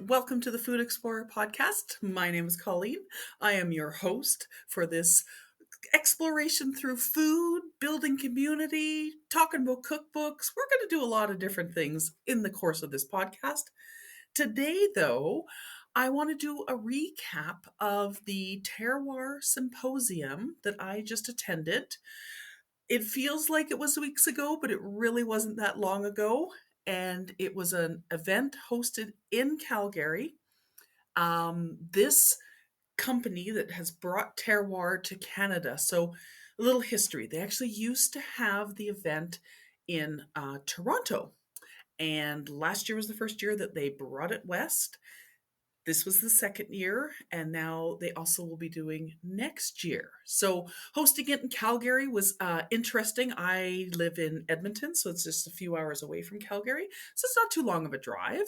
Welcome to the Food Explorer podcast. My name is Colleen. I am your host for this exploration through food, building community, talking about cookbooks. We're going to do a lot of different things in the course of this podcast. Today, though, I want to do a recap of the Terroir Symposium that I just attended. It feels like it was weeks ago, but it really wasn't that long ago. And it was an event hosted in Calgary. This company that has brought terroir to Canada. So, a little history. They actually used to have the event in Toronto. And last year was the first year that they brought it west. This was the second year, and now they also will be doing next year. So, hosting it in Calgary was interesting. I live in Edmonton, so it's just a few hours away from Calgary. So, it's not too long of a drive.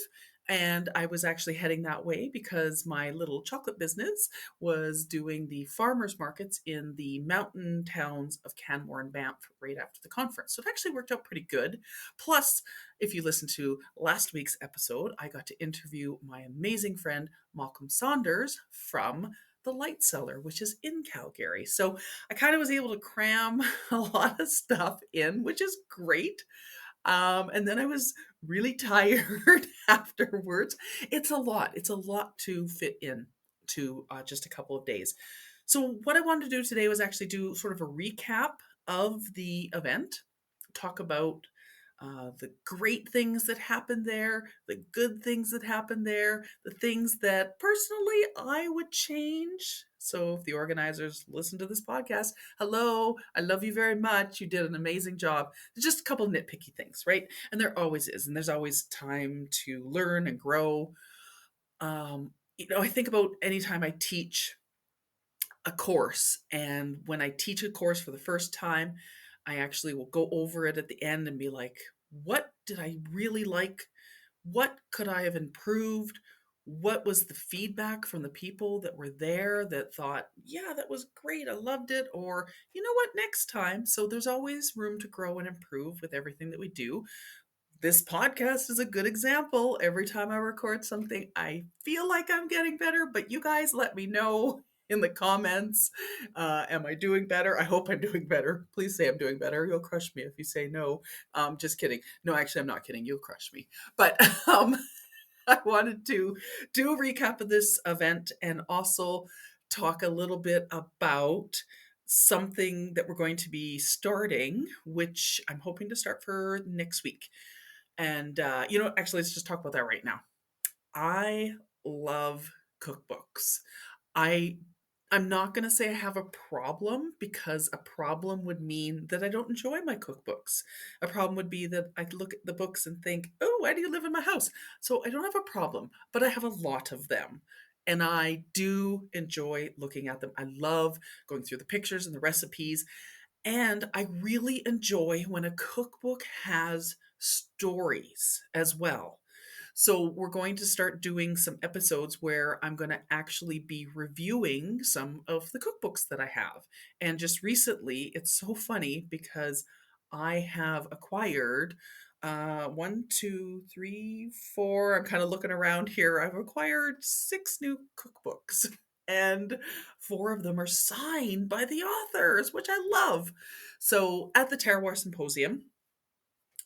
And I was actually heading that way because my little chocolate business was doing the farmers markets in the mountain towns of Canmore and Banff right after the conference. So, it actually worked out pretty good. Plus, if you listen to last week's episode, I got to interview my amazing friend Malcolm Saunders from the Light Cellar, which is in Calgary. So I kind of was able to cram a lot of stuff in, which is great. And then I was really tired afterwards. It's a lot. It's a lot to fit in to just a couple of days. So what I wanted to do today was actually do sort of a recap of the event, talk about the great things that happened there, the good things that happened there, the things that personally I would change. So if the organizers listen to this podcast, hello, I love you very much. You did an amazing job. There's just a couple nitpicky things, right? And there always is. And there's always time to learn and grow. I think about anytime I teach a course, and when I teach a course for the first time, I actually will go over it at the end and be like, what did I really like? What could I have improved? What was the feedback from the people that were there that thought, yeah, that was great, I loved it, or you know what, next time? So there's always room to grow and improve with everything that we do. This podcast is a good example. Every time I record something, I feel like I'm getting better, but you guys let me know in the comments. Am I doing better? I hope I'm doing better. Please say I'm doing better. You'll crush me if you say no. Just kidding. No, actually, I'm not kidding. You'll crush me. But I wanted to do a recap of this event and also talk a little bit about something that we're going to be starting, which I'm hoping to start for next week. And actually, let's just talk about that right now. I love cookbooks. I I'm not going to say I have a problem, because a problem would mean that I don't enjoy my cookbooks. A problem would be that I look at the books and think, "Oh, why do you live in my house?" So I don't have a problem, but I have a lot of them. And I do enjoy looking at them. I love going through the pictures and the recipes. And I really enjoy when a cookbook has stories as well. So, we're going to start doing some episodes where I'm going to actually be reviewing some of the cookbooks that I have. And just recently, it's so funny because I have acquired one, two, three, four. I'm kind of looking around here. I've acquired 6 new cookbooks, and 4 of them are signed by the authors, which I love. So, at the Terroir Symposium,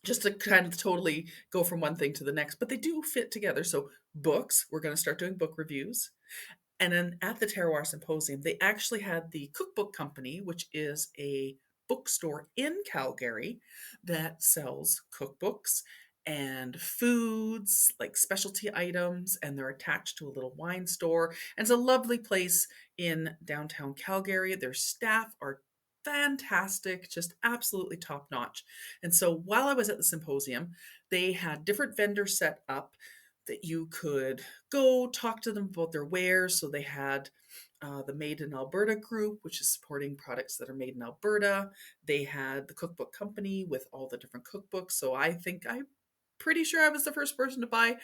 just to kind of totally go from one thing to the next, but they do fit together. So, books, we're going to start doing book reviews. And then at the Terroir Symposium, they actually had the Cookbook Company, which is a bookstore in Calgary that sells cookbooks and foods, like specialty items, and they're attached to a little wine store. And it's a lovely place in downtown Calgary. Their staff are fantastic, just absolutely top notch. And so while I was at the symposium, they had different vendors set up that you could go talk to them about their wares. So they had the Made in Alberta group, which is supporting products that are made in Alberta. They had the Cookbook Company with all the different cookbooks. So I'm pretty sure I was the first person to buy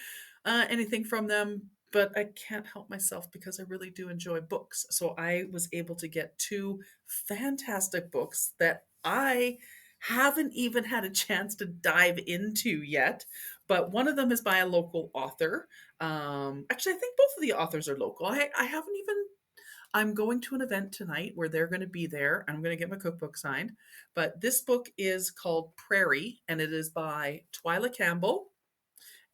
anything from them, but I can't help myself because I really do enjoy books. So I was able to get 2 fantastic books that I haven't even had a chance to dive into yet, but one of them is by a local author. Actually, I think both of the authors are local. I haven't even. I'm going to an event tonight where they're going to be there. I'm going to get my cookbook signed. But this book is called Prairie, and it is by Twyla Campbell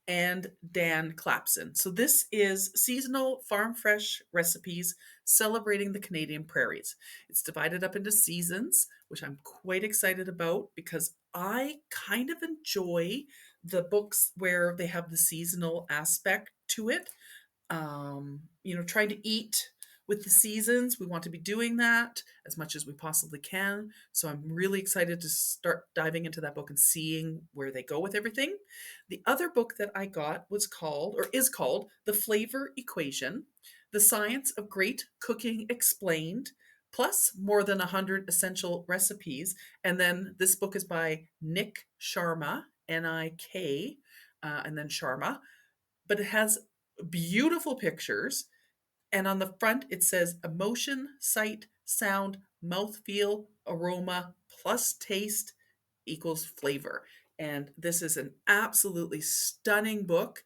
and Dan Clapson. So this is seasonal farm fresh recipes celebrating the Canadian prairies. It's divided up into seasons, which I'm quite excited about because I kind of enjoy the books where they have the seasonal aspect to it. Trying to eat with the seasons. We want to be doing that as much as we possibly can. So I'm really excited to start diving into that book and seeing where they go with everything. The other book that I got is called The Flavor Equation: The Science of Great Cooking Explained, plus more than 100 essential recipes. And then this book is by Nick Sharma, Nik, and then Sharma, but it has beautiful pictures. And on the front, it says emotion, sight, sound, mouthfeel, aroma, plus taste equals flavor. And this is an absolutely stunning book.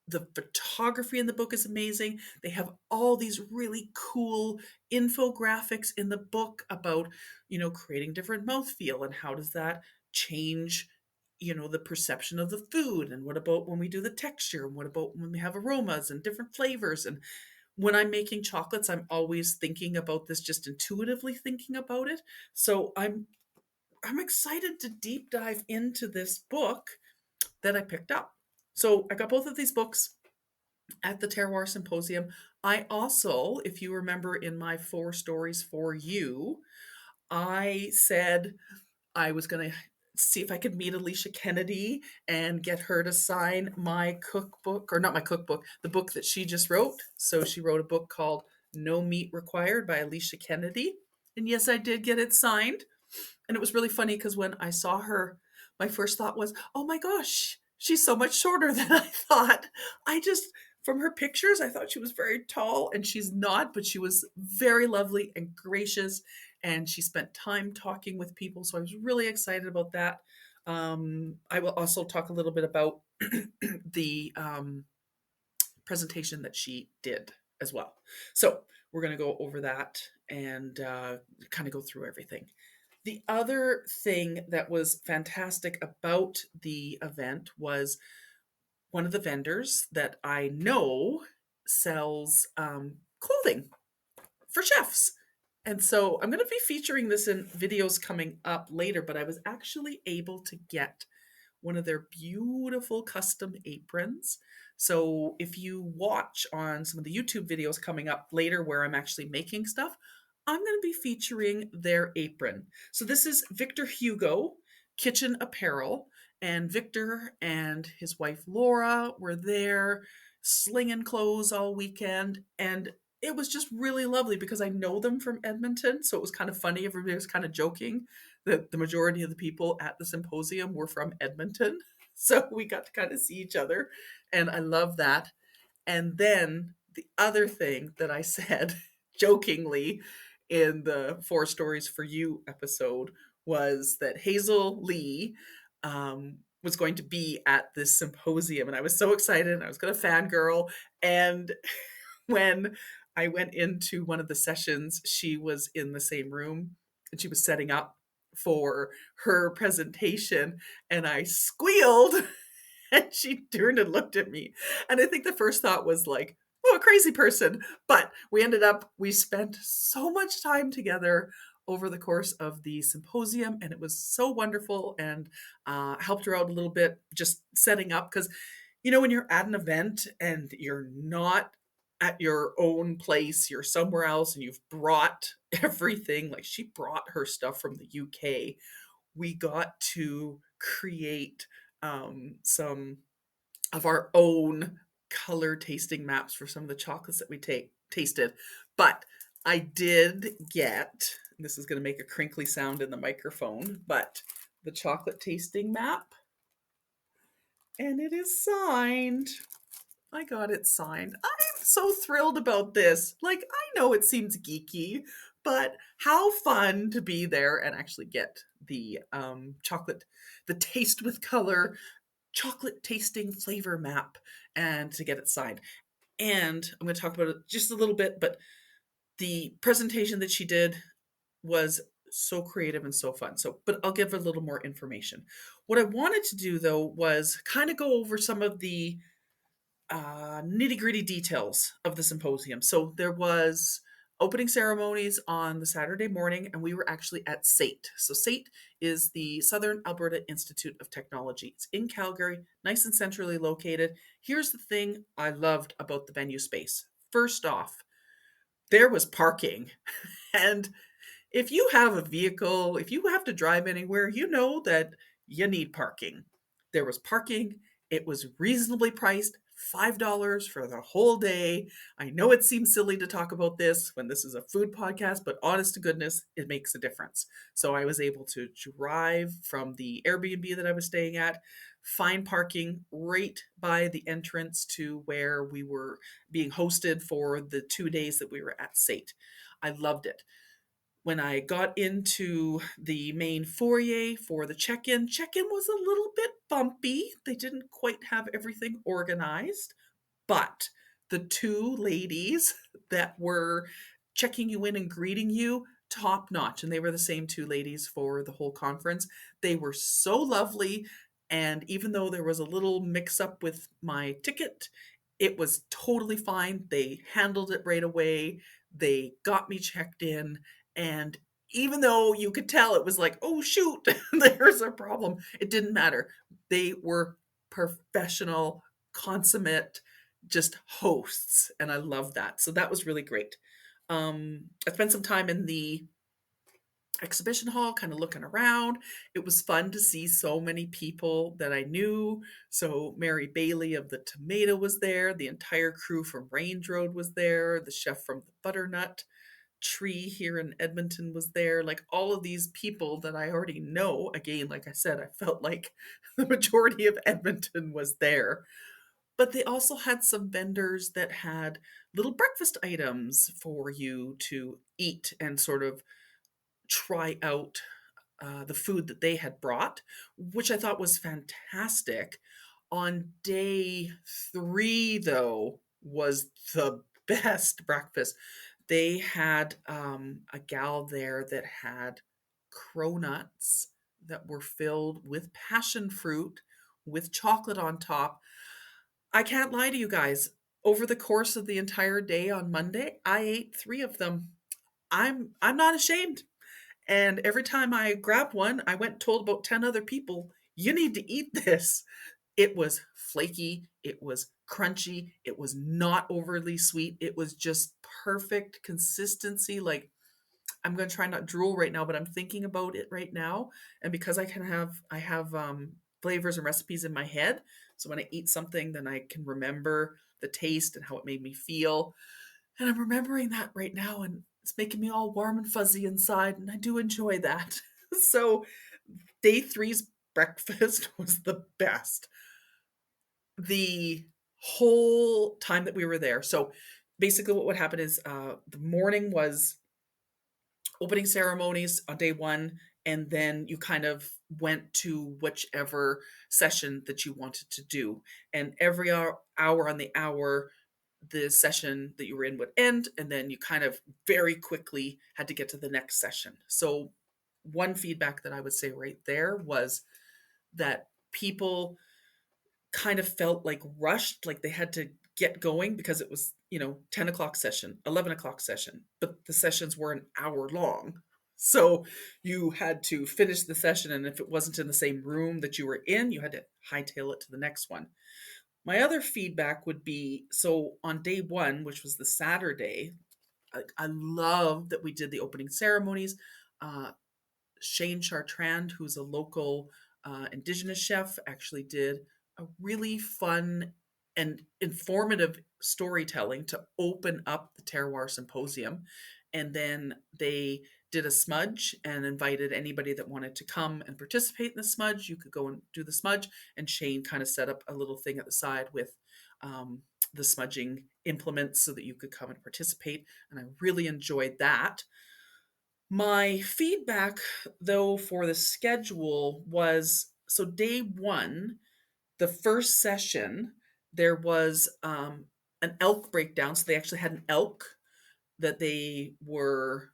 The photography in the book is amazing. They have all these really cool infographics in the book about, creating different mouthfeel and how does that change, the perception of the food. And what about when we do the texture? And what about when we have aromas and different flavors? And when I'm making chocolates, I'm always thinking about this, just intuitively thinking about it. So I'm excited to deep dive into this book that I picked up. So I got both of these books at the Terroir Symposium. I also, if you remember in my 4 stories for you, I said I was going to see if I could meet Alicia Kennedy and get her to sign my cookbook, or not my cookbook, the book that she just wrote. So she wrote a book called No Meat Required by Alicia Kennedy. And yes, I did get it signed. And it was really funny because when I saw her, my first thought was, oh my gosh, she's so much shorter than I thought. From her pictures, I thought she was very tall, and she's not, but she was very lovely and gracious, and she spent time talking with people. So I was really excited about that. I will also talk a little bit about the presentation that she did as well. So we're going to go over that and kind of go through everything. The other thing that was fantastic about the event was one of the vendors that I know sells clothing for chefs. And so I'm going to be featuring this in videos coming up later, but I was actually able to get one of their beautiful custom aprons. So if you watch on some of the YouTube videos coming up later where I'm actually making stuff, I'm going to be featuring their apron. So this is Victor Hugo Kitchen Apparel, and Victor and his wife Laura were there slinging clothes all weekend, and it was just really lovely because I know them from Edmonton, so it was kind of funny. Everybody was kind of joking that the majority of the people at the symposium were from Edmonton. So we got to kind of see each other, and I love that. And then the other thing that I said jokingly in the 4 Stories for You episode was that Hazel Lee was going to be at this symposium, and I was so excited. I was going to fangirl, and when I went into one of the sessions, she was in the same room and she was setting up for her presentation, and I squealed and she turned and looked at me. And I think the first thought was like, oh, a crazy person. But we spent so much time together over the course of the symposium, and it was so wonderful, and helped her out a little bit just setting up. Because, when you're at an event and you're not at your own place, you're somewhere else, and you've brought everything, like she brought her stuff from the UK. We got to create some of our own color tasting maps for some of the chocolates that we tasted. But I did get, this is going to make a crinkly sound in the microphone, but the chocolate tasting map, and it is signed. I got it signed. I'm so thrilled about this. Like, I know it seems geeky, but how fun to be there and actually get the chocolate, the taste with color chocolate tasting flavor map and to get it signed. And I'm going to talk about it just a little bit, but the presentation that she did was so creative and so fun. So, but I'll give a little more information. What I wanted to do though was kind of go over some of the nitty gritty details of the symposium. So there was opening ceremonies on the Saturday morning, and we were actually at SAIT. So SAIT is the Southern Alberta Institute of Technology. It's in Calgary, nice and centrally located. Here's the thing I loved about the venue space. First off, there was parking. And if you have a vehicle, if you have to drive anywhere, you know that you need parking. There was parking. It was reasonably priced, $5 for the whole day. I know it seems silly to talk about this when this is a food podcast, but honest to goodness, it makes a difference. So I was able to drive from the Airbnb that I was staying at, find parking right by the entrance to where we were being hosted for the 2 days that we were at SAIT. I loved it. When I got into the main foyer for the check-in was a little bit bumpy. They didn't quite have everything organized, but the two ladies that were checking you in and greeting you, top notch. And they were the same two ladies for the whole conference. They were so lovely. And even though there was a little mix up with my ticket, it was totally fine. They handled it right away. They got me checked in. And even though you could tell it was like, oh, shoot, there's a problem, it didn't matter. They were professional, consummate, just hosts. And I love that. So that was really great. I spent some time in the exhibition hall kind of looking around. It was fun to see so many people that I knew. So Mary Bailey of the Tomato was there, the entire crew from Range Road was there, the chef from the Butternut Tree here in Edmonton was there. Like all of these people that I already know. Again, like I said, I felt like the majority of Edmonton was there. But they also had some vendors that had little breakfast items for you to eat and sort of try out the food that they had brought, which I thought was fantastic. On day 3, though, was the best breakfast. They had a gal there that had cronuts that were filled with passion fruit with chocolate on top. I can't lie to you guys. Over the course of the entire day on Monday, I ate 3 of them. I'm not ashamed. And every time I grabbed one, I went and told about 10 other people, you need to eat this. It was flaky, it was crunchy, it was not overly sweet. It was just perfect consistency. Like I'm going to try not drool right now, but I'm thinking about it right now. And because I have flavors and recipes in my head. So when I eat something, then I can remember the taste and how it made me feel. And I'm remembering that right now, and it's making me all warm and fuzzy inside, and I do enjoy that. So day 3's breakfast was the best. The whole time that we were there. So basically what would happen is the morning was opening ceremonies on day 1, and then you kind of went to whichever session that you wanted to do. And every hour on the hour, the session that you were in would end, and then you kind of very quickly had to get to the next session. So one feedback that I would say right there was that people kind of felt like rushed, like they had to get going because it was, 10 o'clock session, 11 o'clock session, but the sessions were an hour long. So you had to finish the session, and if it wasn't in the same room that you were in, you had to hightail it to the next one. My other feedback would be, so on day 1, which was the Saturday, I love that we did the opening ceremonies. Shane Chartrand, who's a local Indigenous chef, actually did a really fun and informative storytelling to open up the Terroir Symposium. And then they did a smudge and invited anybody that wanted to come and participate in the smudge. You could go and do the smudge. And Shane kind of set up a little thing at the side with the smudging implements so that you could come and participate. And I really enjoyed that. My feedback, though, for the schedule was, so day 1, The first session, there was an elk breakdown. So they actually had an elk that they were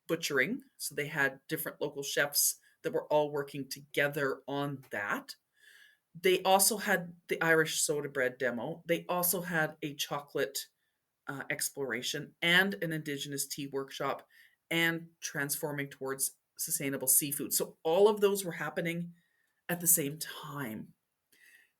butchering. So they had different local chefs that were all working together on that. They also had the Irish soda bread demo. They also had a chocolate exploration and an Indigenous tea workshop and transforming towards sustainable seafood. So all of those were happening at the same time.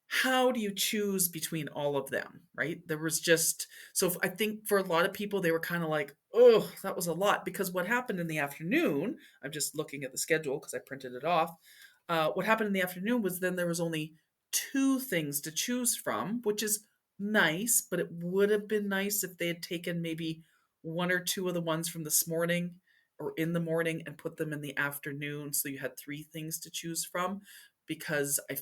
How do you choose between all of them, right? There was just, so I think for a lot of people, they were kind of like, oh, that was a lot. Because what happened in the afternoon, I'm just looking at the schedule because I printed it off. What happened in the afternoon was then there was only two things to choose from, which is nice, but it would have been nice if they had taken maybe one or two of the ones from this morning or in the morning and put them in the afternoon. So you had three things to choose from, because I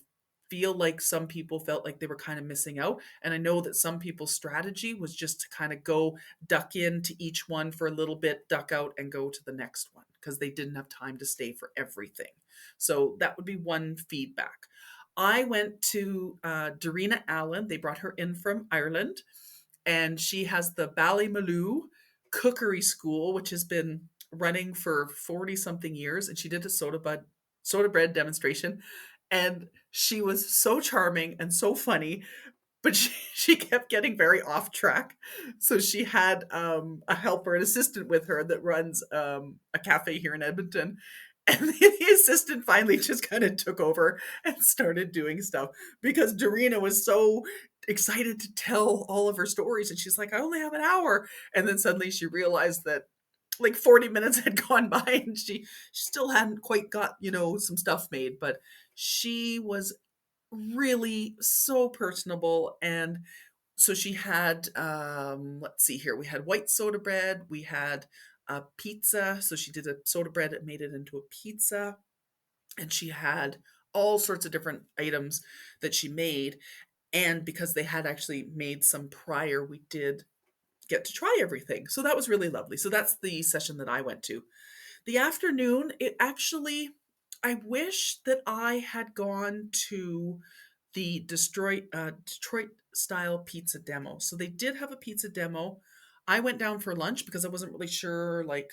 feel like some people felt like they were kind of missing out. And I know that some people's strategy was just to kind of go duck into each one for a little bit, duck out, and go to the next one because they didn't have time to stay for everything. So that would be one feedback. I went to Darina Allen. They brought her in from Ireland, and she has the Ballymaloe Cookery School, which has been running for 40 something years. And she did a soda bread demonstration. And she was so charming and so funny, but she kept getting very off track. So she had a helper, an assistant with her that runs a cafe here in Edmonton. And the assistant finally just kind of took over and started doing stuff because Dorina was so excited to tell all of her stories. And she's like, I only have an hour. And then suddenly she realized that like 40 minutes had gone by and she still hadn't quite got, some stuff made. But she was really so personable. And so she had, let's see here, we had white soda bread, we had a pizza. So she did a soda bread and made it into a pizza. And she had all sorts of different items that she made. And because they had actually made some prior, we did get to try everything. So that was really lovely. So that's the session that I went to. The afternoon, it actually, I wish that I had gone to the Detroit style pizza demo. So they did have a pizza demo. I went down for lunch because I wasn't really sure, like,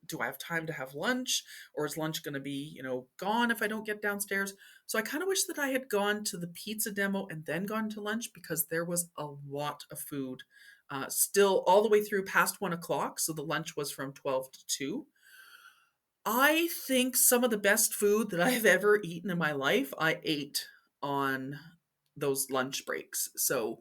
do I have time to have lunch, or is lunch going to be, gone if I don't get downstairs? So I kind of wish that I had gone to the pizza demo and then gone to lunch, because there was a lot of food still all the way through past 1 o'clock. So the lunch was from 12 to 2. I think some of the best food that I have ever eaten in my life, I ate on those lunch breaks. So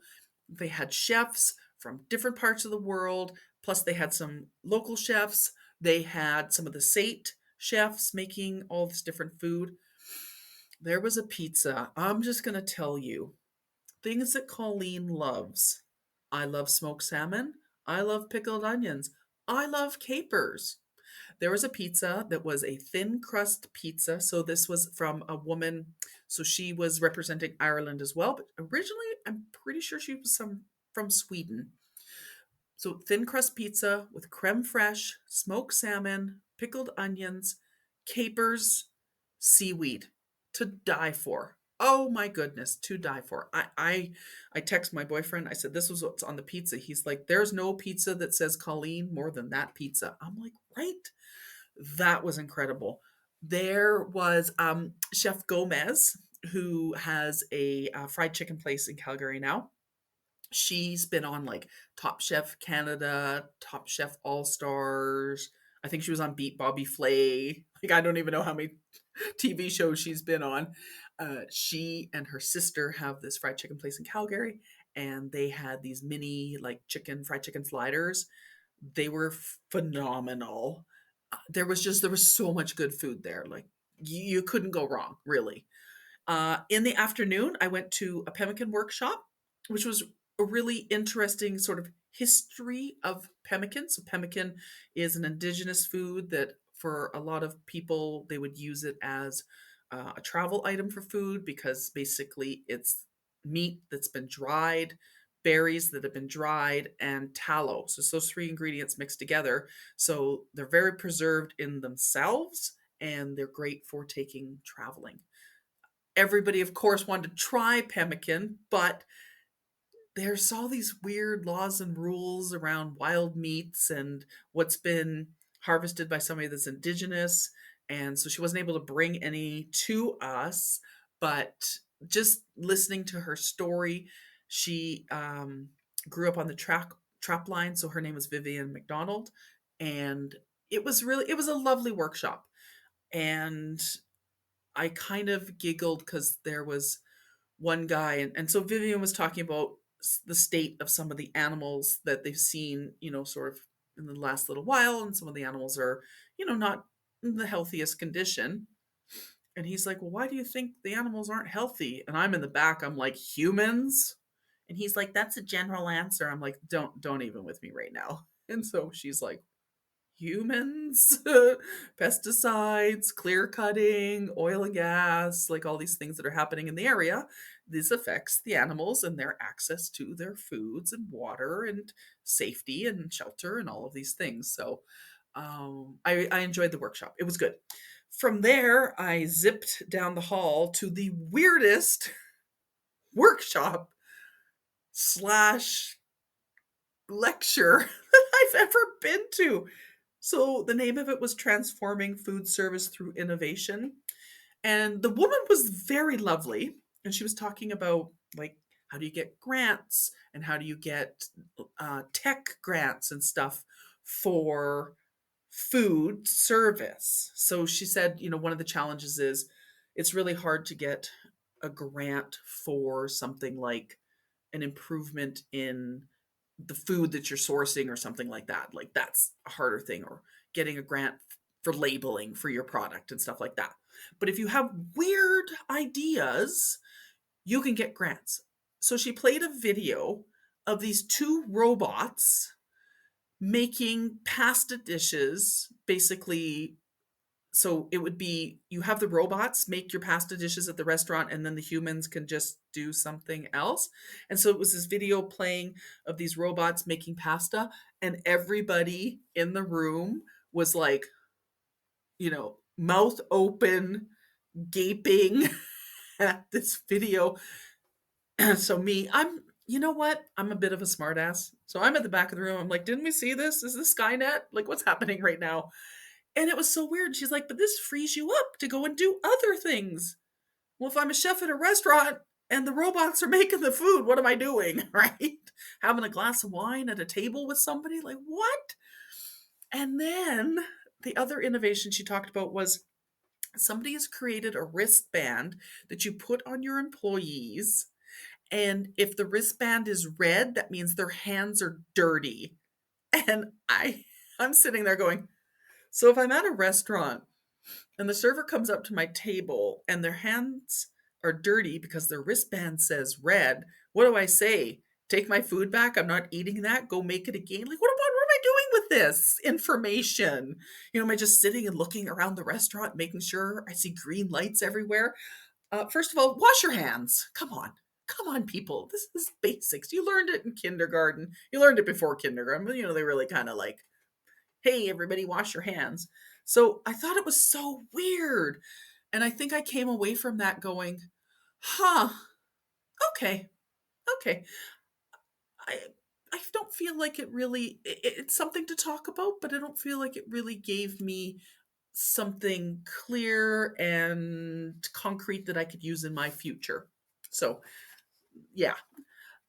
they had chefs from different parts of the world, plus they had some local chefs. They had some of the Sate chefs making all this different food. There was a pizza. I'm just going to tell you things that Colleen loves. I love smoked salmon. I love pickled onions. I love capers. There was a pizza that was a thin crust pizza. So this was from a woman. So she was representing Ireland as well, but originally I'm pretty sure she was from Sweden. So thin crust pizza with creme fraiche, smoked salmon, pickled onions, capers, seaweed, to die for. Oh my goodness, to die for. I text my boyfriend. I said, this was what's on the pizza. He's like, there's no pizza that says Colleen more than that pizza. I'm like, right? That was incredible. There was Chef Gomez, who has a fried chicken place in Calgary now. She's been on like Top Chef Canada, Top Chef All Stars. I think she was on Beat Bobby Flay. Like, I don't even know how many TV shows she's been on. She and her sister have this fried chicken place in Calgary, and they had these mini like fried chicken sliders. They were phenomenal. There was so much good food there. Like, you couldn't go wrong, really. In the afternoon, I went to a pemmican workshop, which was a really interesting sort of history of pemmican. So pemmican is an indigenous food that for a lot of people, they would use it as a travel item for food, because basically it's meat that's been dried, berries that have been dried, and tallow. So it's those three ingredients mixed together. So they're very preserved in themselves, and they're great for taking traveling. everybody, of course, wanted to try pemmican, but there's all these weird laws and rules around wild meats and what's been harvested by somebody that's indigenous. And so she wasn't able to bring any to us, but just listening to her story, she grew up on the trap line. So her name was Vivian McDonald. And it was a lovely workshop. And I kind of giggled because there was one guy, and so Vivian was talking about the state of some of the animals that they've seen, sort of in the last little while, and some of the animals are, not in the healthiest condition. And he's like, well, why do you think the animals aren't healthy? And I'm in the back, I'm like, humans? And he's like, that's a general answer. I'm like, don't even with me right now. And so she's like, humans, pesticides, clear cutting, oil and gas, like all these things that are happening in the area. This affects the animals and their access to their foods and water and safety and shelter and all of these things. So I enjoyed the workshop. It was good. From there, I zipped down the hall to the weirdest workshop slash lecture that I've ever been to. So the name of it was Transforming Food Service Through Innovation. And the woman was very lovely. And she was talking about, like, how do you get grants and how do you get tech grants and stuff for food service. So she said, one of the challenges is it's really hard to get a grant for something like an improvement in the food that you're sourcing or something like that. Like that's a harder thing, or getting a grant for labeling for your product and stuff like that. But if you have weird ideas, you can get grants. So she played a video of these two robots making pasta dishes, basically. So it would be, you have the robots make your pasta dishes at the restaurant, and then the humans can just do something else. And so it was this video playing of these robots making pasta, and everybody in the room was like, mouth open, gaping at this video. So me, you know what? I'm a bit of a smartass. So I'm at the back of the room. I'm like, didn't we see this? Is this Skynet? Like, what's happening right now? And it was so weird. She's like, but this frees you up to go and do other things. Well, if I'm a chef at a restaurant and the robots are making the food, what am I doing? Right? Having a glass of wine at a table with somebody? Like, what? And then the other innovation she talked about was somebody has created a wristband that you put on your employees. And if the wristband is red, that means their hands are dirty. And I'm sitting there going, so if I'm at a restaurant and the server comes up to my table and their hands are dirty because their wristband says red, what do I say? Take my food back? I'm not eating that. Go make it again. Like, what am I doing with this information? Am I just sitting and looking around the restaurant, making sure I see green lights everywhere? First of all, wash your hands. Come on. Come on, people. This is basics. You learned it in kindergarten. You learned it before kindergarten. But, they really kind of like, hey, everybody, wash your hands. So I thought it was so weird. And I think I came away from that going, huh, okay, okay. I, I don't feel like it really, it's something to talk about, but I don't feel like it really gave me something clear and concrete that I could use in my future. So, yeah.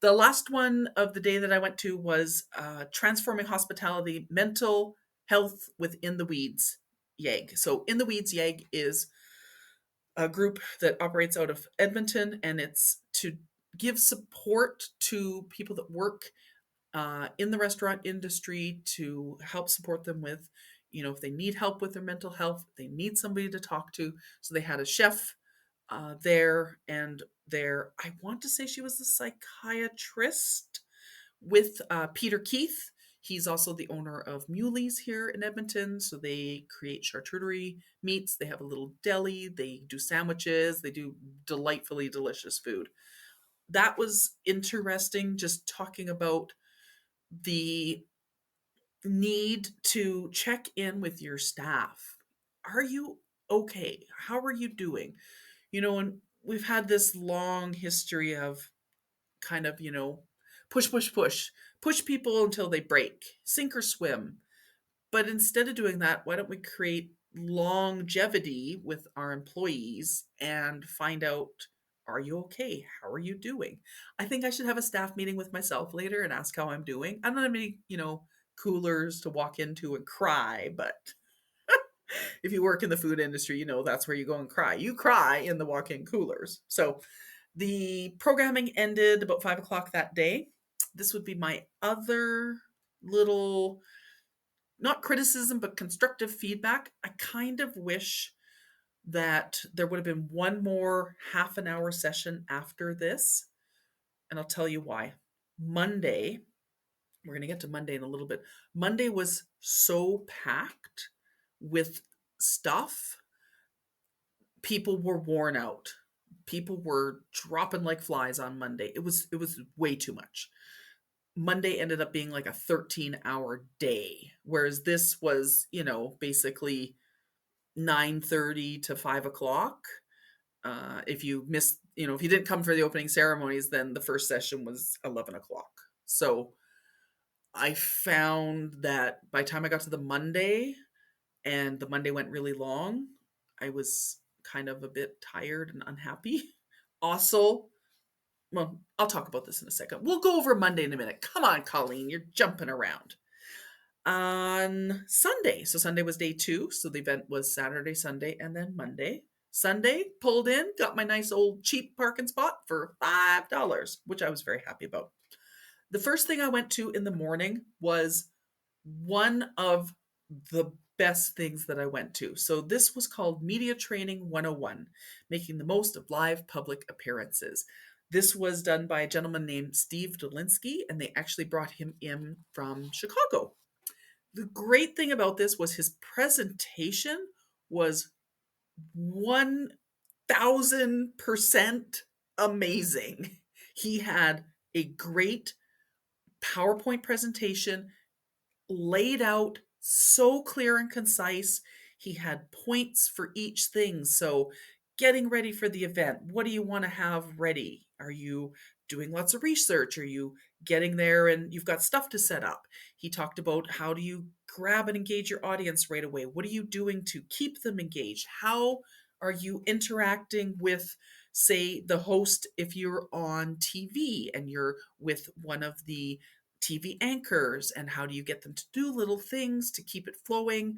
The last one of the day that I went to was Transforming Hospitality Mental Health Within the Weeds YAG. So, In the Weeds YAG is a group that operates out of Edmonton, and it's to give support to people that work in the restaurant industry, to help support them with, if they need help with their mental health, they need somebody to talk to. So they had a chef there, and I want to say she was a psychiatrist with Peter Keith. He's also the owner of Muley's here in Edmonton. So they create charcuterie meats. They have a little deli. They do sandwiches. They do delightfully delicious food. That was interesting, just talking about the need to check in with your staff. Are you okay? How are you doing? And we've had this long history of kind of, push people until they break, sink or swim. But instead of doing that, why don't we create longevity with our employees and find out, are you okay? How are you doing? I think I should have a staff meeting with myself later and ask how I'm doing. I don't have any, coolers to walk into and cry, but if you work in the food industry, that's where you go and cry. You cry in the walk-in coolers. So the programming ended about 5 o'clock that day. This would be my other little, not criticism, but constructive feedback. I kind of wish that there would have been one more half an hour session after this. And I'll tell you why. Monday, we're going to get to Monday in a little bit. Monday was so packed with stuff. People were worn out. People were dropping like flies on Monday. It was way too much. Monday ended up being like a 13-hour day, whereas this was, basically 9:30 to 5 o'clock. If you missed, if you didn't come for the opening ceremonies, then the first session was 11 o'clock. So I found that by the time I got to the Monday, and the Monday went really long, I was kind of a bit tired and unhappy. Also, well, I'll talk about this in a second. We'll go over Monday in a minute. Come on, Colleen, you're jumping around. On Sunday, so Sunday was day 2, so the event was Saturday, Sunday, and then Monday. Sunday, pulled in, got my nice old cheap parking spot for $5, which I was very happy about. The first thing I went to in the morning was one of the best things that I went to. So this was called Media Training 101, making the most of live public appearances. This was done by a gentleman named Steve Dolinsky, and they actually brought him in from Chicago. The great thing about this was his presentation was 1000% amazing. He had a great PowerPoint presentation laid out so clear and concise. He had points for each thing. So, getting ready for the event, what do you want to have ready? Are you doing lots of research? Are you getting there and you've got stuff to set up? He talked about how do you grab and engage your audience right away? What are you doing to keep them engaged? How are you interacting with, say, the host if you're on TV and you're with one of the TV anchors, and how do you get them to do little things to keep it flowing,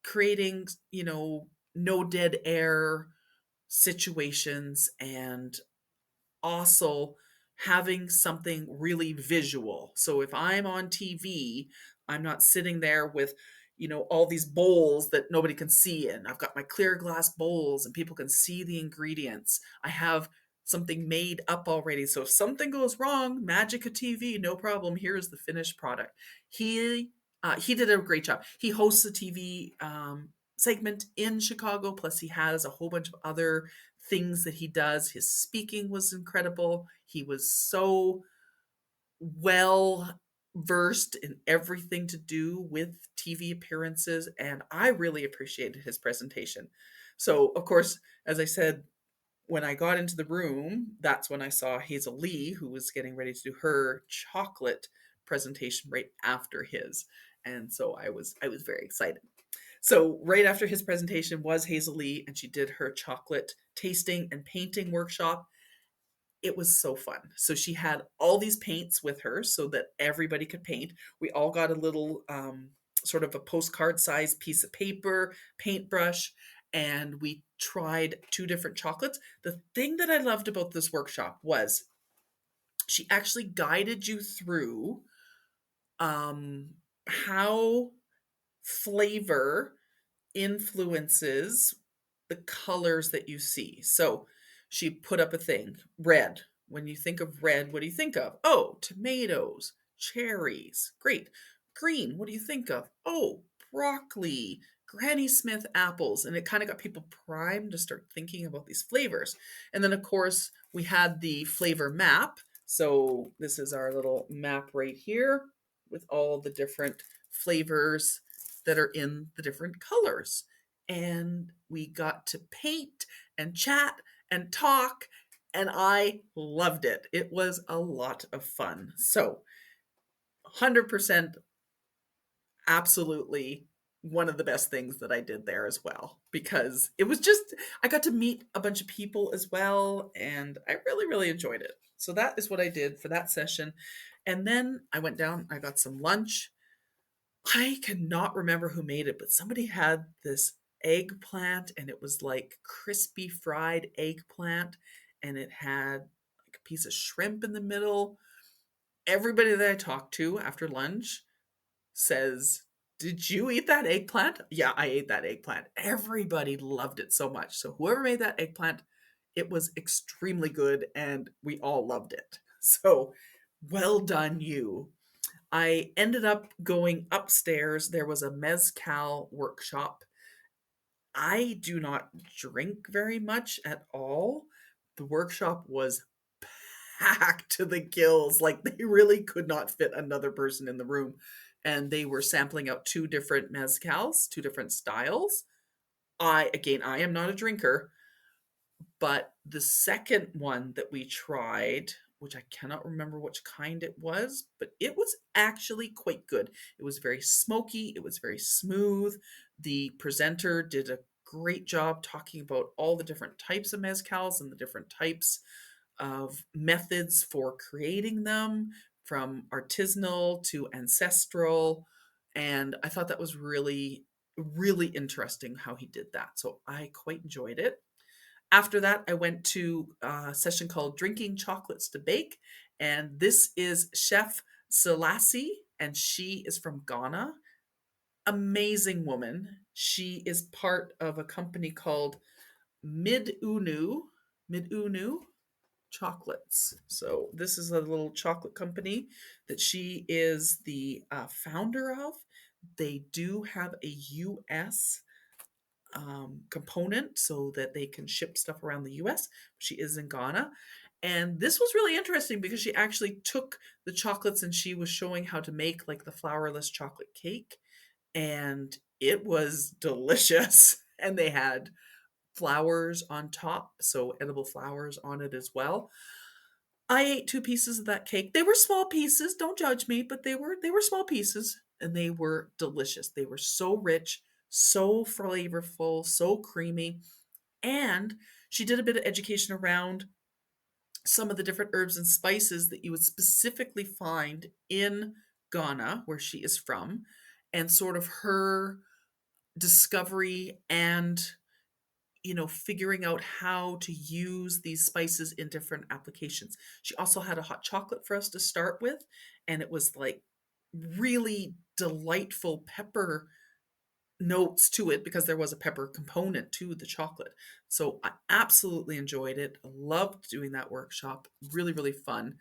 creating, no dead air situations, and also having something really visual. So if I'm on TV, I'm not sitting there with, all these bowls that nobody can see in. I've got my clear glass bowls and people can see the ingredients. I have something made up already. So if something goes wrong, magic of TV, no problem. Here's the finished product. He did a great job. He hosts a TV segment in Chicago. Plus, he has a whole bunch of other things that he does. His speaking was incredible. He was so well versed in everything to do with TV appearances, and I really appreciated his presentation. So, of course, as I said, when I got into the room, that's when I saw Hazel Lee, who was getting ready to do her chocolate presentation right after his. And so I was very excited. So right after his presentation was Hazel Lee, and she did her chocolate tasting and painting workshop. It was so fun. So she had all these paints with her so that everybody could paint. We all got a little sort of a postcard sized piece of paper, paintbrush, and we tried 2 different chocolates. The thing that I loved about this workshop was she actually guided you through how flavor influences the colors that you see. So she put up a thing, red. When you think of red, what do you think of? Oh, tomatoes, cherries. Great. Green, what do you think of? Oh, broccoli, Granny Smith apples. And it kind of got people primed to start thinking about these flavors. And then, of course, we had the flavor map. So this is our little map right here with all the different flavors that are in the different colors. and we got to paint and chat and talk, and I loved it. It was a lot of fun. So, 100% absolutely one of the best things that I did there as well, because it was just, I got to meet a bunch of people as well, and I really, really enjoyed it. So that is what I did for that session. And then I went down, I got some lunch. I cannot remember who made it, but somebody had this eggplant, and it was like crispy fried eggplant, and it had like a piece of shrimp in the middle. Everybody that I talked to after lunch says, "Did you eat that eggplant?" Yeah, I ate that eggplant. Everybody loved it so much. So whoever made that eggplant, it was extremely good and we all loved it. So well done, you. I ended up going upstairs. There was a mezcal workshop. I do not drink very much at all. The workshop was packed to the gills. Like, they really could not fit another person in the room. And they were sampling out two different mezcals, two different styles. I am not a drinker, but the second one that we tried, which I cannot remember which kind it was, but it was actually quite good. It was very smoky, it was very smooth. The presenter did a great job talking about all the different types of mezcals and the different types of methods for creating them, from artisanal to ancestral. And I thought that was really, really interesting how he did that. So I quite enjoyed it. After that, I went to a session called Drinking Chocolates to Bake. And this is Chef Selassie, and she is from Ghana. Amazing woman. She is part of a company called Mid Unu Chocolates. So this is a little chocolate company that she is the founder of. They do have a US component so that they can ship stuff around the US. She is in Ghana. And this was really interesting because she actually took the chocolates and she was showing how to make like the flourless chocolate cake. And it was delicious. And they had flowers on top, so edible flowers on it as well. I ate two pieces of that cake. They were small pieces, don't judge me, but they were small pieces and they were delicious. They were so rich, so flavorful, so creamy. And she did a bit of education around some of the different herbs and spices that you would specifically find in Ghana, where she is from, and sort of her discovery and figuring out how to use these spices in different applications. She also had a hot chocolate for us to start with, and it was like really delightful pepper notes to it because there was a pepper component to the chocolate. So I absolutely enjoyed it. I loved doing that workshop. Really, really fun.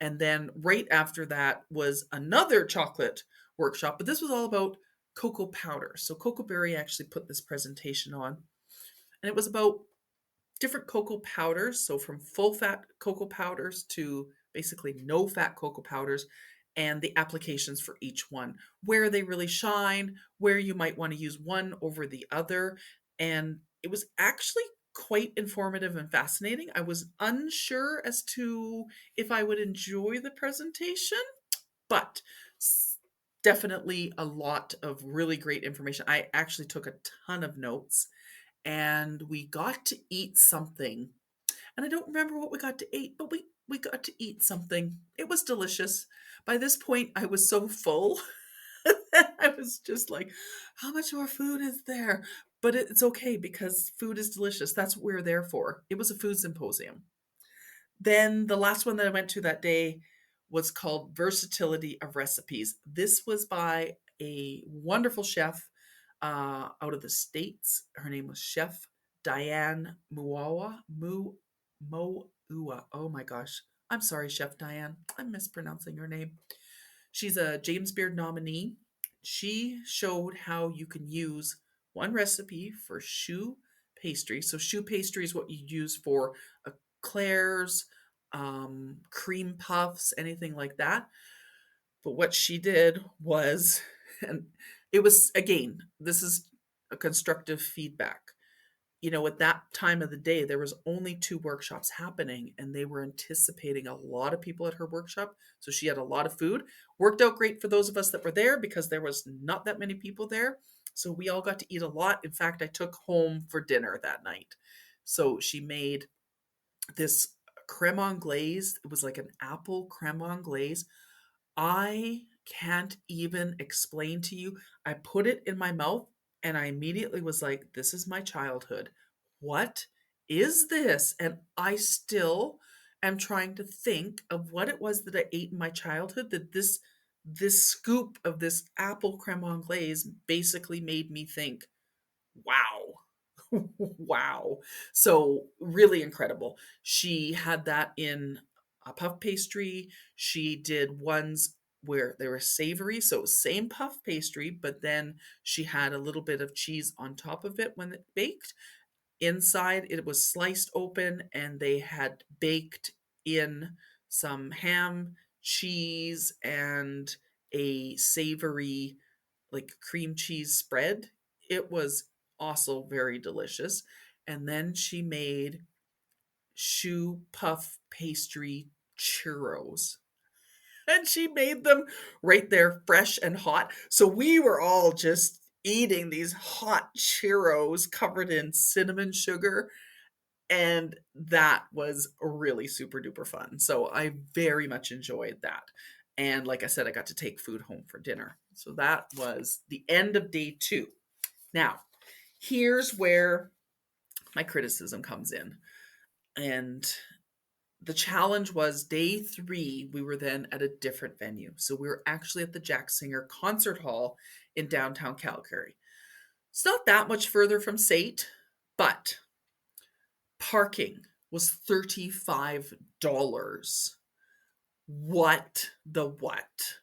And then right after that was another chocolate workshop, but this was all about cocoa powder. So Cocoa Berry actually put this presentation on, and it was about different cocoa powders. So from full fat cocoa powders to basically no fat cocoa powders, and the applications for each one, where they really shine, where you might want to use one over the other. And it was actually quite informative and fascinating. I was unsure as to if I would enjoy the presentation, but definitely a lot of really great information. I actually took a ton of notes, and we got to eat something. And I don't remember what we got to eat, but we got to eat something. It was delicious. By this point, I was so full that I was just like, how much more food is there? But it's okay because food is delicious. That's what we're there for. It was a food symposium. Then the last one that I went to that day was called Versatility of Recipes. This was by a wonderful chef out of the States. Her name was Chef Diane Moua. Oh my gosh. I'm sorry, Chef Diane. I'm mispronouncing your name. She's a James Beard nominee. She showed how you can use one recipe for choux pastry. So choux pastry is what you use for eclairs, cream puffs, anything like that. But what she did was, and it was, again, this is a constructive feedback. At that time of the day, there was only 2 workshops happening, and they were anticipating a lot of people at her workshop. So she had a lot of food. Worked out great for those of us that were there because there was not that many people there. So we all got to eat a lot. In fact, I took home for dinner that night. So she made this creme anglaise. It was like an apple creme anglaise. I can't even explain to you. I put it in my mouth and I immediately was like, this is my childhood. What is this? And I still am trying to think of what it was that I ate in my childhood, that this scoop of this apple creme anglaise basically made me think, wow. Wow. So really incredible. She had that in a puff pastry. She did ones where they were savory. So same puff pastry, but then she had a little bit of cheese on top of it when it baked. Inside it was sliced open and they had baked in some ham, cheese, and a savory like cream cheese spread. It was also very delicious. And then she made shoe puff pastry churros. And she made them right there, fresh and hot. So we were all just eating these hot churros covered in cinnamon sugar. And that was really super duper fun. So I very much enjoyed that. And like I said, I got to take food home for dinner. So that was the end of day 2. Now, here's where my criticism comes in. And the challenge was day 3, we were then at a different venue. So we were actually at the Jack Singer Concert Hall in downtown Calgary. It's not that much further from SAIT, but parking was $35. What the what?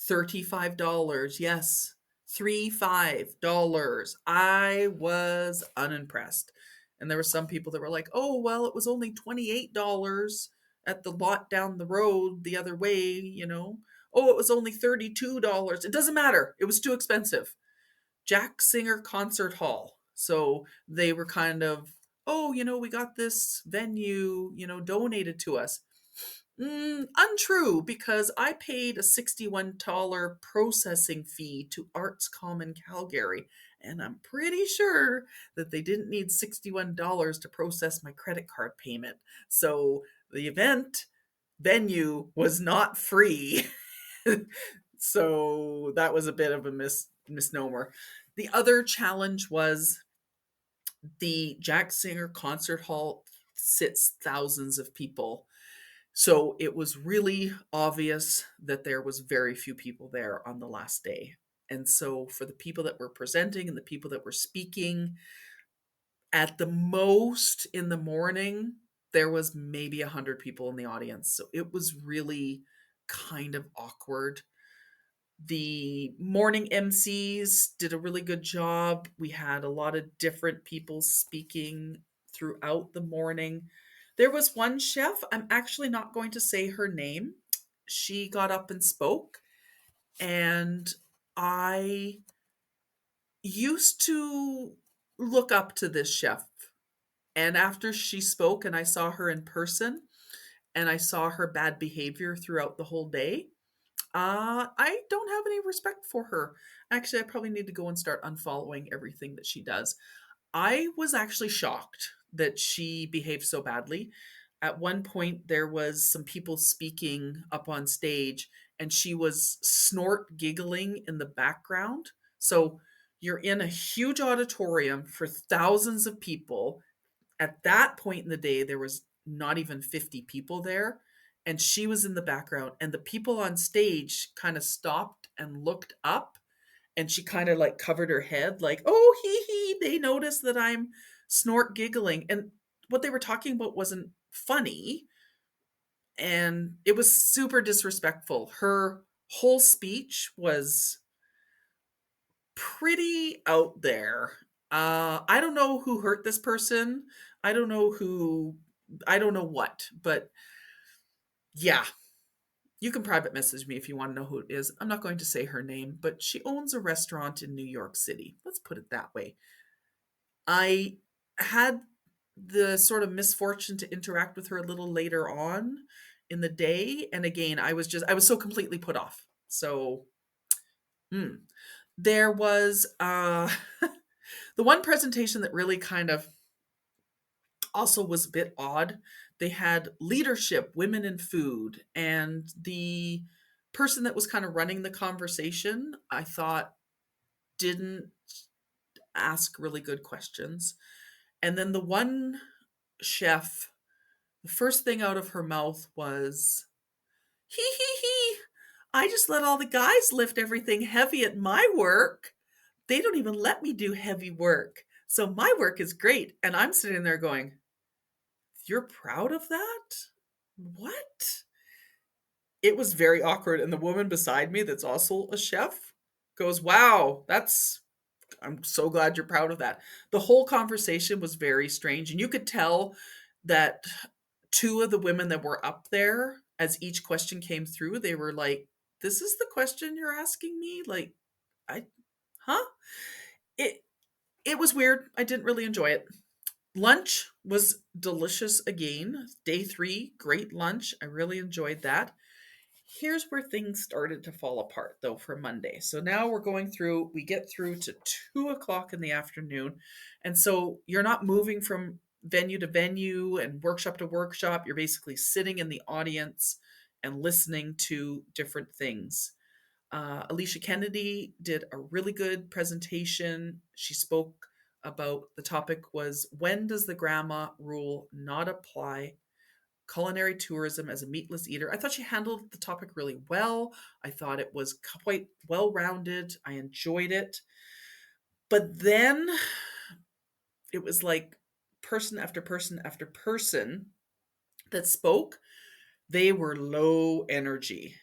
$35. Yes. $35. I was unimpressed. And there were some people that were like, oh, well, it was only $28 at the lot down the road the other way. Oh, it was only $32. It doesn't matter. It was too expensive. Jack Singer Concert Hall. So they were kind of, oh, we got this venue, donated to us. Untrue, because I paid a $61 processing fee to Arts Common Calgary, and I'm pretty sure that they didn't need $61 to process my credit card payment. So the event venue was not free. So that was a bit of a misnomer. The other challenge was the Jack Singer Concert Hall sits thousands of people. So it was really obvious that there was very few people there on the last day. And so for the people that were presenting and the people that were speaking, at the most in the morning, there was maybe 100 people in the audience. So it was really kind of awkward. The morning MCs did a really good job. We had a lot of different people speaking throughout the morning. There was one chef, I'm actually not going to say her name. She got up and spoke, and I used to look up to this chef. And after she spoke and I saw her in person and I saw her bad behavior throughout the whole day, I don't have any respect for her. Actually, I probably need to go and start unfollowing everything that she does. I was actually shocked that she behaved so badly. At one point, there was some people speaking up on stage, and she was snort giggling in the background. So you're in a huge auditorium for thousands of people. At that point in the day, there was not even 50 people there, and she was in the background, and the people on stage kind of stopped and looked up, and she kind of like covered her head like, oh, they noticed that I'm snort giggling. And what they were talking about wasn't funny, and it was super disrespectful. Her whole speech was pretty out there. I don't know who hurt this person. I don't know what, but yeah, You can private message me if you want to know who it is. I'm not going to say her name, but she owns a restaurant in New York City. Let's put it that way. I had the sort of misfortune to interact with her a little later on in the day. And again, I was so completely put off. So, mm. There was the one presentation that really kind of also was a bit odd. They had leadership, women in food, and the person that was kind of running the conversation, I thought didn't ask really good questions. And then the one chef, the first thing out of her mouth was, hee. I just let all the guys lift everything heavy at my work. They don't even let me do heavy work. So my work is great. And I'm sitting there going, you're proud of that? What? It was very awkward. And the woman beside me, that's also a chef, goes, wow, I'm so glad you're proud of that. The whole conversation was very strange. And you could tell that two of the women that were up there, as each question came through, they were like, this is the question you're asking me? Like, I, huh? It, it was weird. I didn't really enjoy it. Lunch was delicious again. Day 3, great lunch. I really enjoyed that. Here's where things started to fall apart, though, for Monday. So now we get through to 2 o'clock in the afternoon. And so you're not moving from venue to venue and workshop to workshop. You're basically sitting in the audience and listening to different things. Alicia Kennedy did a really good presentation. She spoke about the topic was, when does the grandma rule not apply? Culinary tourism as a meatless eater. I thought she handled the topic really well. I thought it was quite well rounded. I enjoyed it. But then it was like person after person after person that spoke, they were low energy.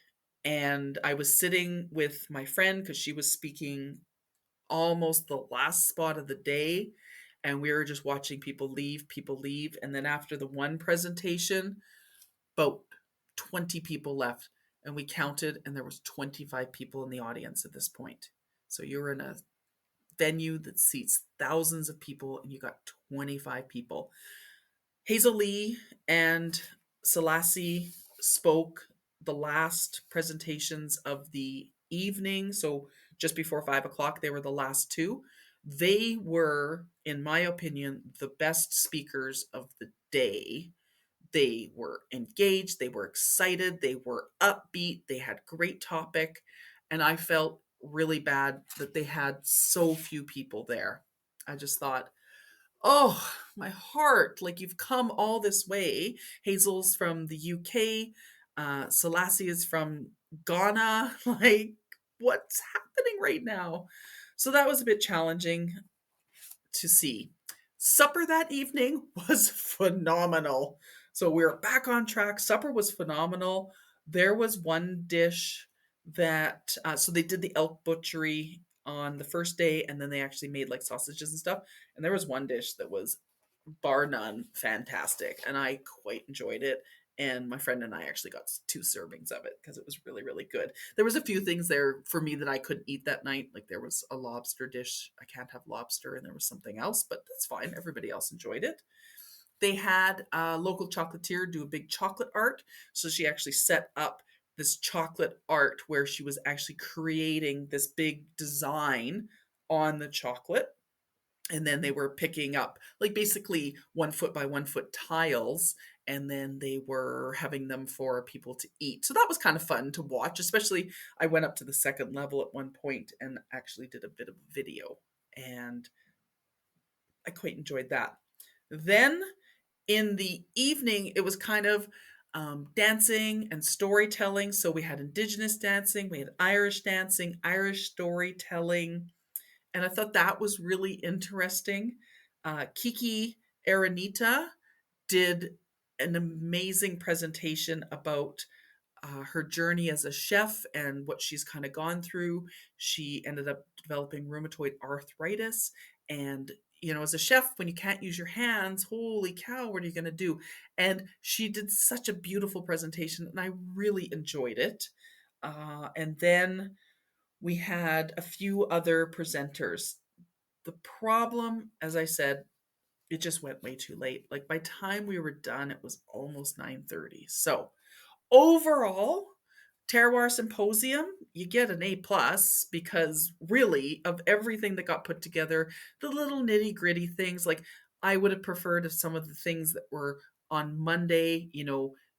And I was sitting with my friend because she was speaking almost the last spot of the day. And we were just watching people leave. And then after the one presentation, about 20 people left. And we counted, and there was 25 people in the audience at this point. So you're in a venue that seats thousands of people, and you got 25 people. Hazel Lee and Selassie spoke the last presentations of the evening. So just before 5 o'clock, they were the last two. They were, in my opinion, the best speakers of the day. They were engaged, they were excited, they were upbeat, they had great topic, and I felt really bad that they had so few people there. I just thought, oh, my heart, like, you've come all this way. Hazel's from the UK, Selassie is from Ghana. Like, what's happening right now? So that was a bit challenging to see. Supper that evening was phenomenal. So we were back on track. Supper was phenomenal. There was one dish that, so they did the elk butchery on the first day, and then they actually made like sausages and stuff. And there was one dish that was bar none fantastic, and I quite enjoyed it. And my friend and I actually got 2 servings of it because it was really, really good. There was a few things there for me that I couldn't eat that night. Like, there was a lobster dish. I can't have lobster, and there was something else, but that's fine. Everybody else enjoyed it. They had a local chocolatier do a big chocolate art. So she actually set up this chocolate art where she was actually creating this big design on the chocolate. And then they were picking up like basically 1 foot by 1 foot tiles, and then they were having them for people to eat. So that was kind of fun to watch. Especially, I went up to the second level at one point and actually did a bit of video, and I quite enjoyed that. Then in the evening, it was kind of dancing and storytelling. So we had Indigenous dancing, we had Irish dancing, Irish storytelling, and I thought that was really interesting. Kiki Aranita did an amazing presentation about her journey as a chef and what she's kind of gone through. She ended up developing rheumatoid arthritis, and as a chef, when you can't use your hands, holy cow, what are you going to do? And she did such a beautiful presentation, and I really enjoyed it. And then we had a few other presenters. The problem, as I said, it just went way too late. Like by the time we were done, it was almost 9:30. So overall, Terroir Symposium, you get an A plus because really, of everything that got put together, the little nitty gritty things, like I would have preferred if some of the things that were on Monday,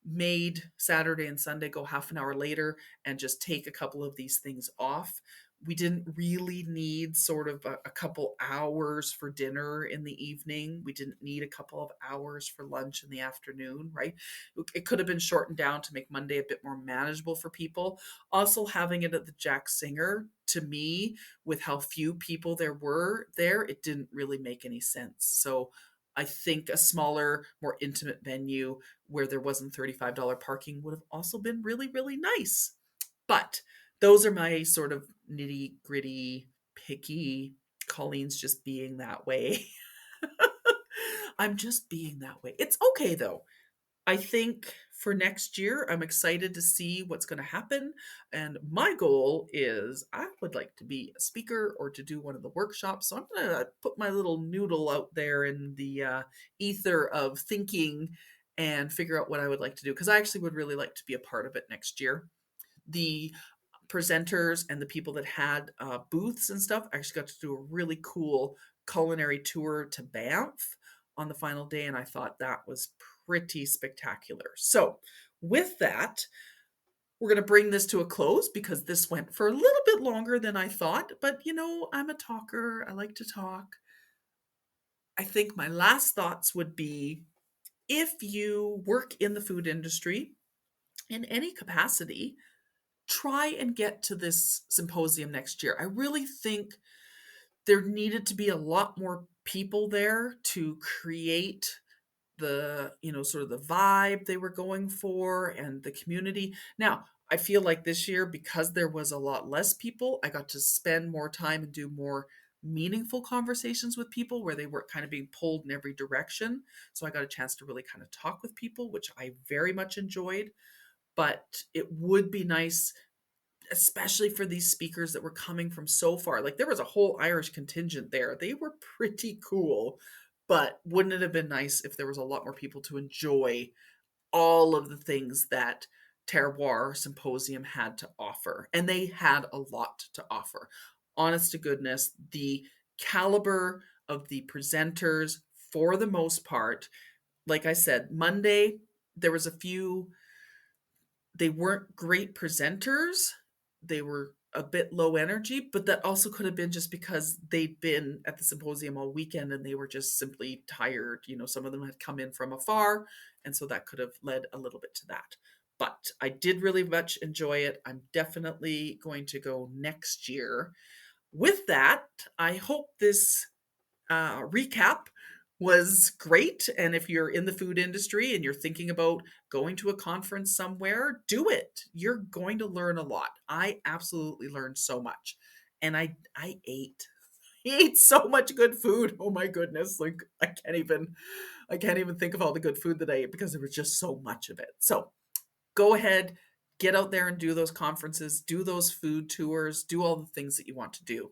made Saturday and Sunday go half an hour later and just take a couple of these things off. We didn't really need sort of a couple hours for dinner in the evening. We didn't need a couple of hours for lunch in the afternoon, right? It could have been shortened down to make Monday a bit more manageable for people. Also, having it at the Jack Singer, to me, with how few people there were there, it didn't really make any sense. So I think a smaller, more intimate venue where there wasn't $35 parking would have also been really, really nice. But those are my sort of nitty gritty, picky. Colleen's just being that way. I'm just being that way. It's okay though. I think for next year, I'm excited to see what's going to happen. And my goal is I would like to be a speaker or to do one of the workshops. So I'm going to put my little noodle out there in the ether of thinking and figure out what I would like to do. Because I actually would really like to be a part of it next year. The presenters and the people that had booths and stuff actually got to do a really cool culinary tour to Banff on the final day, and I thought that was pretty spectacular. So with that, we're going to bring this to a close because this went for a little bit longer than I thought, but I'm a talker. I like to talk. I think my last thoughts would be, if you work in the food industry in any capacity, try and get to this symposium next year. I really think there needed to be a lot more people there to create the, sort of the vibe they were going for and the community. Now, I feel like this year, because there was a lot less people, I got to spend more time and do more meaningful conversations with people where they weren't kind of being pulled in every direction. So I got a chance to really kind of talk with people, which I very much enjoyed. But it would be nice, especially for these speakers that were coming from so far. Like there was a whole Irish contingent there. They were pretty cool. But wouldn't it have been nice if there was a lot more people to enjoy all of the things that Terroir Symposium had to offer? And they had a lot to offer. Honest to goodness, the caliber of the presenters, for the most part, like I said, Monday, there was a few, they weren't great presenters. They were a bit low energy, but that also could have been just because they'd been at the symposium all weekend and they were just simply tired. Some of them had come in from afar, and so that could have led a little bit to that. But I did really much enjoy it. I'm definitely going to go next year. With that, I hope this recap was great. And if you're in the food industry and you're thinking about going to a conference somewhere, do it. You're going to learn a lot. I absolutely learned so much. And I ate. I ate so much good food. Oh my goodness. Like I can't even think of all the good food that I ate because there was just so much of it. So go ahead, get out there and do those conferences, do those food tours, do all the things that you want to do.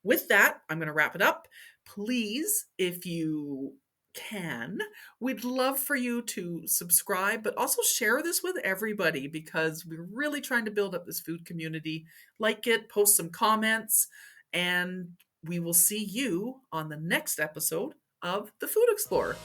With that, I'm going to wrap it up. Please, if you can, we'd love for you to subscribe, but also share this with everybody because we're really trying to build up this food community. Like it, post some comments, and we will see you on the next episode of The Food Explorer.